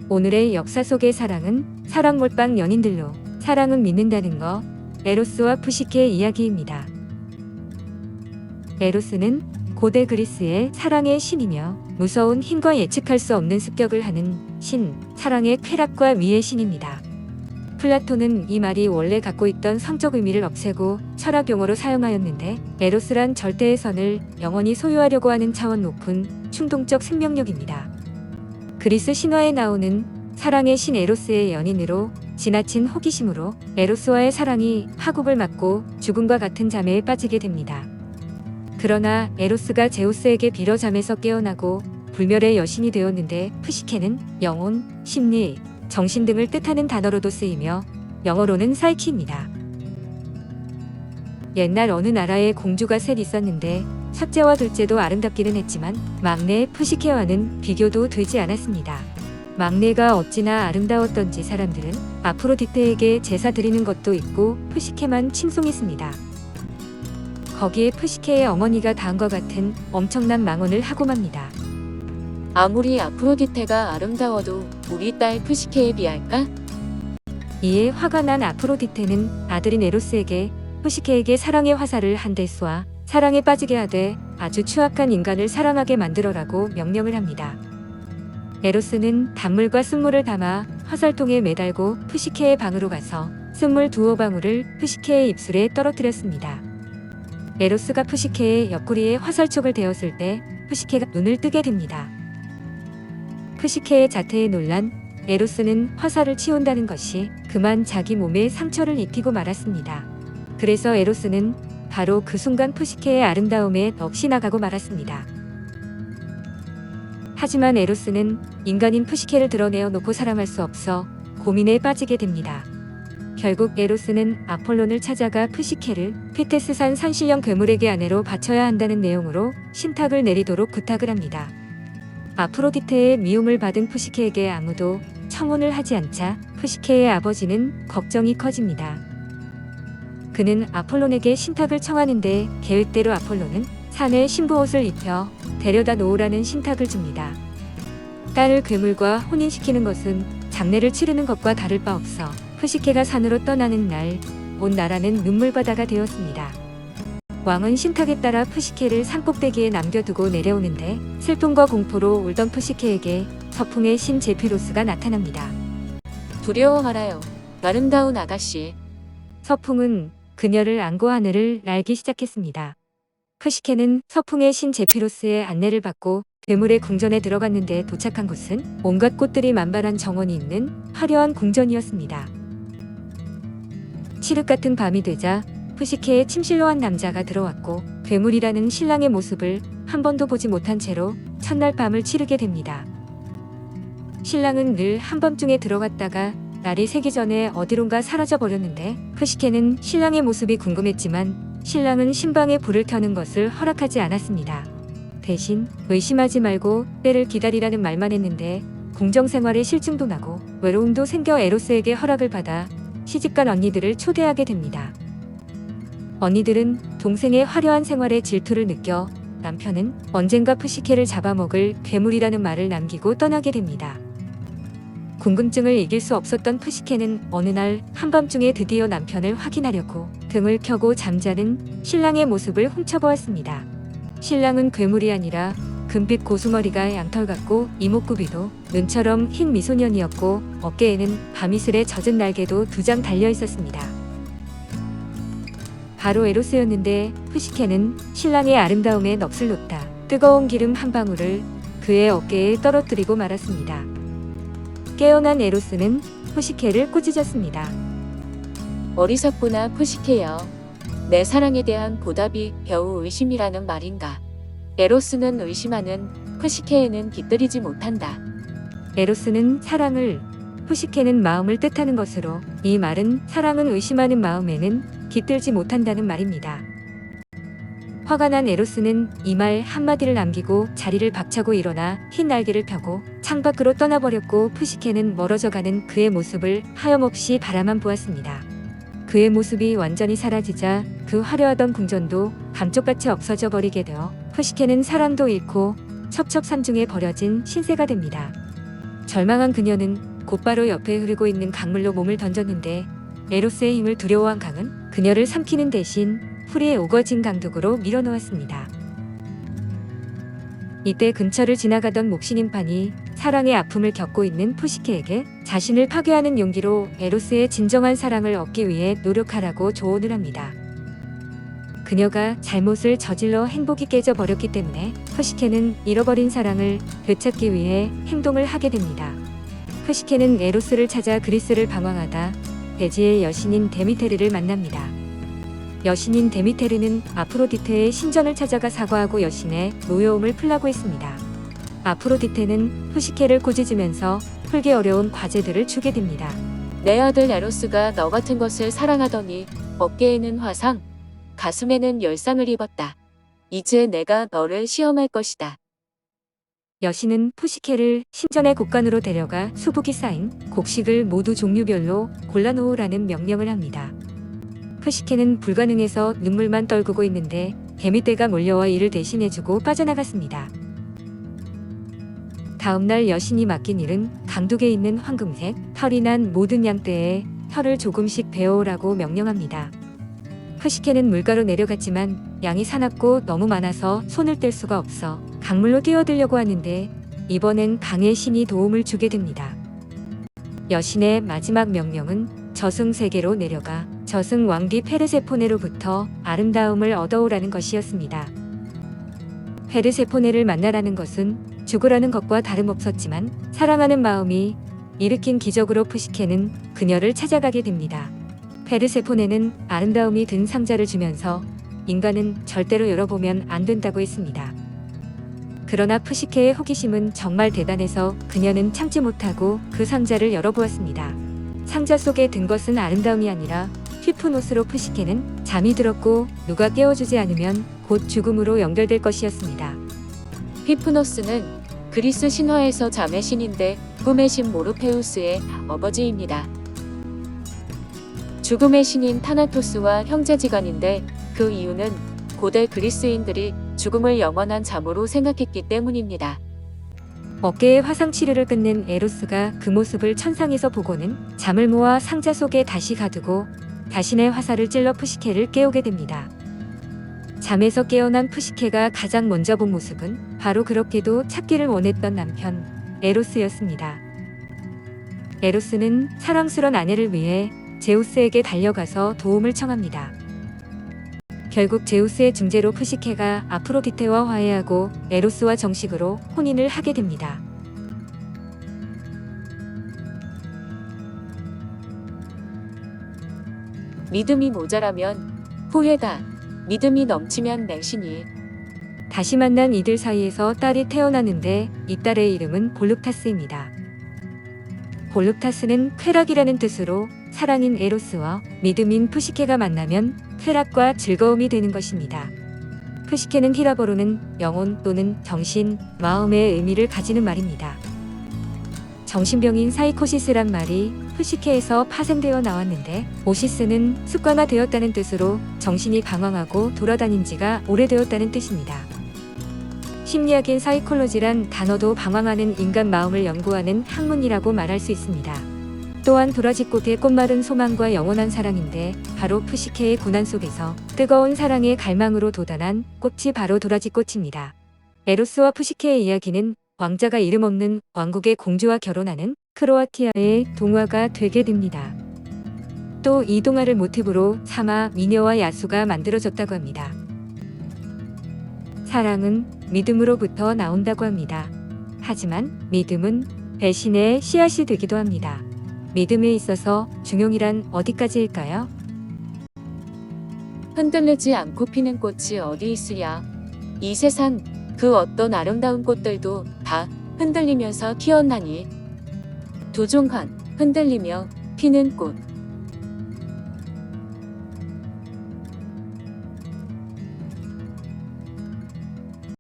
오늘의 역사 속의 사랑은 사랑 몰빵 연인들로 사랑은 믿는다는 거, 에로스와 푸시케의 이야기입니다. 에로스는 고대 그리스의 사랑의 신이며 무서운 힘과 예측할 수 없는 습격을 하는 신, 사랑의 쾌락과 미의 신입니다. 플라톤은 이 말이 원래 갖고 있던 성적 의미를 없애고 철학 용어로 사용하였는데, 에로스란 절대의 선을 영원히 소유하려고 하는 차원 높은 충동적 생명력입니다. 그리스 신화에 나오는 사랑의 신 에로스의 연인으로 지나친 호기심으로 에로스와의 사랑이 파국을 맞고 죽음과 같은 잠에 빠지게 됩니다. 그러나 에로스가 제우스에게 빌어 잠에서 깨어나고 불멸의 여신이 되었는데, 푸시케는 영혼, 심리, 정신 등을 뜻하는 단어로도 쓰이며 영어로는 사이키입니다. 옛날 어느 나라에 공주가 셋 있었는데 첫째와 둘째도 아름답기는 했지만 막내 푸시케와는 비교도 되지 않았습니다. 막내가 어찌나 아름다웠던지 사람들은 아프로디테에게 제사 드리는 것도 있고 푸시케만 칭송했습니다. 거기에 푸시케의 어머니가 다음과 같은 엄청난 망언을 하고 맙니다. 아무리 아프로디테가 아름다워도 우리 딸 푸시케에 비할까? 이에 화가 난 아프로디테는 아들인 에로스에게 푸시케에게 사랑의 화살을 한 대 쏘아 사랑에 빠지게 하되 아주 추악한 인간을 사랑하게 만들어라고 명령을 합니다. 에로스는 단물과 쓴물을 담아 화살통에 매달고 푸시케의 방으로 가서 쓴물 두어 방울을 푸시케의 입술에 떨어뜨렸습니다. 에로스가 푸시케의 옆구리에 화살촉을 대었을 때 푸시케가 눈을 뜨게 됩니다. 푸시케의 자태에 놀란 에로스는 화살을 치운다는 것이 그만 자기 몸에 상처를 입히고 말았습니다. 그래서 에로스는 바로 그 순간 푸시케의 아름다움에 넋이 나가고 말았습니다. 하지만 에로스는 인간인 푸시케를 드러내어 놓고 사랑할 수 없어 고민에 빠지게 됩니다. 결국 에로스는 아폴론을 찾아가 푸시케를 피테스산 산신령 괴물에게 아내로 바쳐야 한다는 내용으로 신탁을 내리도록 부탁을 합니다. 아프로디테의 미움을 받은 푸시케에게 아무도 청혼을 하지 않자 푸시케의 아버지는 걱정이 커집니다. 그는 아폴론에게 신탁을 청하는데 계획대로 아폴론은 산에 신부옷을 입혀 데려다 놓으라는 신탁을 줍니다. 딸을 괴물과 혼인시키는 것은 장례를 치르는 것과 다를 바 없어 푸시케가 산으로 떠나는 날 온 나라는 눈물바다가 되었습니다. 왕은 신탁에 따라 푸시케를 산꼭대기에 남겨두고 내려오는데 슬픔과 공포로 울던 푸시케에게 서풍의 신 제피로스가 나타납니다. 두려워 말아요. 아름다운 아가씨. 서풍은 그녀를 안고 하늘을 날기 시작했습니다. 푸시케는 서풍의 신 제피로스의 안내를 받고 괴물의 궁전에 들어갔는데 도착한 곳은 온갖 꽃들이 만발한 정원이 있는 화려한 궁전이었습니다. 칠흑 같은 밤이 되자 푸시케의 침실로 한 남자가 들어왔고 괴물이라는 신랑의 모습을 한 번도 보지 못한 채로 첫날 밤을 치르게 됩니다. 신랑은 늘 한밤중에 들어갔다가 날이 새기 전에 어디론가 사라져 버렸는데, 푸시케는 신랑의 모습이 궁금했지만 신랑은 신방에 불을 켜는 것을 허락하지 않았습니다. 대신 의심하지 말고 때를 기다리라는 말만 했는데 궁정생활에 실증도 나고 외로움도 생겨 에로스에게 허락을 받아 시집간 언니들을 초대하게 됩니다. 언니들은 동생의 화려한 생활에 질투를 느껴 남편은 언젠가 푸시케를 잡아먹을 괴물이라는 말을 남기고 떠나게 됩니다. 궁금증을 이길 수 없었던 푸시케는 어느 날 한밤중에 드디어 남편을 확인하려고 등을 켜고 잠자는 신랑의 모습을 훔쳐보았습니다. 신랑은 괴물이 아니라 금빛 고수머리가 양털 같고 이목구비도 눈처럼 흰 미소년이었고 어깨에는 밤이슬에 젖은 날개도 2장 달려 있었습니다. 바로 에로스였는데 푸시케는 신랑의 아름다움에 넋을 놓다 뜨거운 기름 한 방울을 그의 어깨에 떨어뜨리고 말았습니다. 깨어난 에로스는 푸시케를 꾸짖었습니다. 어리석구나 푸시케여. 내 사랑에 대한 보답이 겨우 의심이라는 말인가. 에로스는 의심하는 푸시케에는 깃들이지 못한다. 에로스는 사랑을, 푸시케는 마음을 뜻하는 것으로 이 말은 사랑은 의심하는 마음에는 깃들지 못한다는 말입니다. 화가 난 에로스는 이 말 한마디를 남기고 자리를 박차고 일어나 흰 날개를 펴고 창밖으로 떠나버렸고, 푸시케는 멀어져가는 그의 모습을 하염없이 바라만 보았습니다. 그의 모습이 완전히 사라지자 그 화려하던 궁전도 감쪽같이 없어져 버리게 되어 푸시케는 사랑도 잃고 첩첩산중에 버려진 신세가 됩니다. 절망한 그녀는 곧바로 옆에 흐르고 있는 강물로 몸을 던졌는데 에로스의 힘을 두려워한 강은 그녀를 삼키는 대신 풀이 오거진 강둑으로 밀어놓았습니다. 이때 근처를 지나가던 목신임판이 사랑의 아픔을 겪고 있는 푸시케에게 자신을 파괴하는 용기로 에로스의 진정한 사랑을 얻기 위해 노력하라고 조언을 합니다. 그녀가 잘못을 저질러 행복이 깨져버렸기 때문에 푸시케는 잃어버린 사랑을 되찾기 위해 행동을 하게 됩니다. 푸시케는 에로스를 찾아 그리스를 방황하다 대지의 여신인 데미테르를 만납니다. 여신인 데미테르는 아프로디테의 신전을 찾아가 사과하고 여신의 노여움을 풀라고 했습니다. 아프로디테는 푸시케를 꾸짖으면서 풀기 어려운 과제들을 주게 됩니다. 내 아들 에로스가 너 같은 것을 사랑하더니 어깨에는 화상, 가슴에는 열상을 입었다. 이제 내가 너를 시험할 것이다. 여신은 푸시케를 신전의 곡간으로 데려가 수북이 쌓인 곡식을 모두 종류별로 골라놓으라는 명령을 합니다. 푸시케는 불가능해서 눈물만 떨구고 있는데 데미떼가 몰려와 이를 대신해주고 빠져나갔습니다. 다음날 여신이 맡긴 일은 강둑에 있는 황금색 털이 난 모든 양떼에 털을 조금씩 베어오라고 명령합니다. 푸시케는 물가로 내려갔지만 양이 사납고 너무 많아서 손을 뗄 수가 없어 강물로 뛰어들려고 하는데 이번엔 강의 신이 도움을 주게 됩니다. 여신의 마지막 명령은 저승 세계로 내려가 저승 왕비 페르세포네로부터 아름다움을 얻어오라는 것이었습니다. 페르세포네를 만나라는 것은 죽으라는 것과 다름없었지만 사랑하는 마음이 일으킨 기적으로 푸시케는 그녀를 찾아가게 됩니다. 페르세포네는 아름다움이 든 상자를 주면서 인간은 절대로 열어보면 안 된다고 했습니다. 그러나 푸시케의 호기심은 정말 대단해서 그녀는 참지 못하고 그 상자를 열어보았습니다. 상자 속에 든 것은 아름다움이 아니라 휘프노스로 푸시케는 잠이 들었고 누가 깨워주지 않으면 곧 죽음으로 연결될 것이었습니다. 휘프노스는 그리스 신화에서 잠의 신인데 꿈의 신 모르페우스의 아버지입니다. 죽음의 신인 타나토스와 형제지간인데 그 이유는 고대 그리스인들이 죽음을 영원한 잠으로 생각했기 때문입니다. 어깨에 화상 치료를 끝낸 에로스가 그 모습을 천상에서 보고는 잠을 모아 상자 속에 다시 가두고 자신의 화살을 찔러 푸시케를 깨우게 됩니다. 잠에서 깨어난 푸시케가 가장 먼저 본 모습은 바로 그렇게도 찾기를 원했던 남편 에로스였습니다. 에로스는 사랑스런 아내를 위해 제우스에게 달려가서 도움을 청합니다. 결국 제우스의 중재로 푸시케가 아프로디테와 화해하고 에로스와 정식으로 혼인을 하게 됩니다. 믿음이 모자라면 후회다. 믿음이 넘치면 맹신이. 다시 만난 이들 사이에서 딸이 태어나는데 이 딸의 이름은 볼룩타스입니다. 볼룩타스는 쾌락이라는 뜻으로 사랑인 에로스와 믿음인 푸시케가 만나면 쾌락과 즐거움이 되는 것입니다. 푸시케는 히라버로는 영혼 또는 정신, 마음의 의미를 가지는 말입니다. 정신병인 사이코시스란 말이 푸시케에서 파생되어 나왔는데 오시스는 습관화되었다는 뜻으로 정신이 방황하고 돌아다닌 지가 오래되었다는 뜻입니다. 심리학인 사이콜로지란 단어도 방황하는 인간 마음을 연구하는 학문이라고 말할 수 있습니다. 또한 도라지꽃의 꽃말은 소망과 영원한 사랑인데 바로 푸시케의 고난 속에서 뜨거운 사랑의 갈망으로 돋아난 꽃이 바로 도라지꽃입니다. 에로스와 푸시케의 이야기는 왕자가 이름 없는 왕국의 공주와 결혼하는 크로아티아의 동화가 되게 됩니다. 또 이 동화를 모티브로 삼아 미녀와 야수가 만들어졌다고 합니다. 사랑은 믿음으로부터 나온다고 합니다. 하지만 믿음은 배신의 씨앗이 되기도 합니다. 믿음에 있어서 중용이란 어디까지일까요? 흔들리지 않고 피는 꽃이 어디 있으랴. 이 세상 그 어떤 아름다운 꽃들도 다 흔들리면서 피었나니. 도종환 흔들리며 피는 꽃.